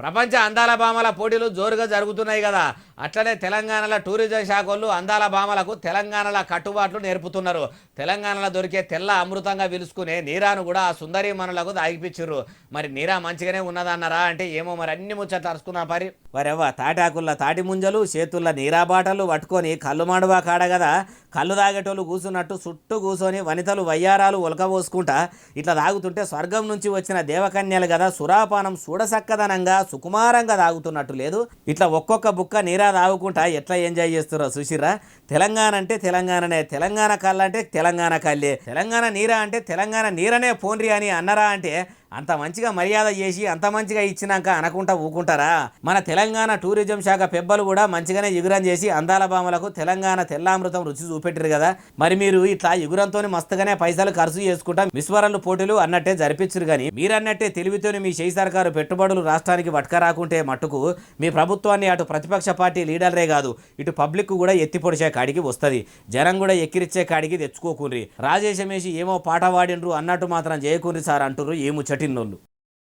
ప్రపంచ అందాల భామల పోటీలు జోరుగా జరుగుతున్నాయి కదా. అట్లనే తెలంగాణలో టూరిజం శాఖ వాళ్ళు అందాల భామలకు తెలంగాణలో కట్టుబాట్లు నేర్పుతున్నారు. తెలంగాణలో దొరికే తెల్ల అమృతంగా పిలుచుకునే నీరాను కూడా ఆ సుందరి మనులకు దాగిపిచ్చిర్రు. మరి నీరా మంచిగానే ఉన్నదన్నారా అంటే ఏమో మరి అన్ని ముచ్చట్లు అరుచుకున్నా పరి వరెవ్వ తాటాకుల తాటి ముంజలు చేతుల్లో నీరా బాటలు పట్టుకొని కళ్ళు మాడువా కాడ కదా కళ్ళు తాగేటోళ్ళు కూసున్నట్టు చుట్టూ కూర్చొని వనితలు వయ్యారాలు ఉలకబోసుకుంటా ఇట్లా తాగుతుంటే స్వర్గం నుంచి వచ్చిన దేవకన్యలు కదా సురాపానం చూడసక్కదనంగా సుకుమారంగా తాగుతున్నట్టు లేదు. ఇట్లా ఒక్కొక్క బుక్క నీరా తాగుకుంటా ఎట్లా ఎంజాయ్ చేస్తారో చూసిర్రా. తెలంగాణ అంటే తెలంగాణనే, తెలంగాణ కళ్ళ అంటే తెలంగాణ కళ్ళే, తెలంగాణ నీరా అంటే తెలంగాణ నీరనే పోన్రి అని అన్నరా అంటే అంత మంచిగా మర్యాద చేసి అంత మంచిగా ఇచ్చినాక అనకుంటా ఊకుంటారా. మన తెలంగాణ టూరిజం శాఖ పెబ్బలు కూడా మంచిగానే ఎగురం చేసి అందాల భామలకు తెలంగాణ తెల్లామృతం రుచి చూపెట్టారు కదా. మరి మీరు ఇట్లా ఎగురంతో మస్తుగానే పైసలు ఖర్చు చేసుకుంటా మిస్వరన్లు పోటీలు అన్నట్టే జరిపించరు. కానీ మీరన్నట్టే తెలివితోని మీ చేయి సర్కారు పెట్టుబడులు రాష్ట్రానికి పట్టుకరాకుంటే మట్టుకు మీ ప్రభుత్వాన్ని అటు ప్రతిపక్ష పార్టీ లీడర్లే కాదు ఇటు పబ్లిక్ కూడా ఎత్తి పొడిచే కాడికి వస్తుంది. జనం కూడా ఎక్కిరిచ్చే కాడికి తెచ్చుకోకుండ్రి. రాజేశమేసి ఏమో పాట వాడిండ్రు అన్నట్టు మాత్రం చేయకుండ్రి సార్ అంటుర్రు ఏముచ్చటిన్నోళ్ళు.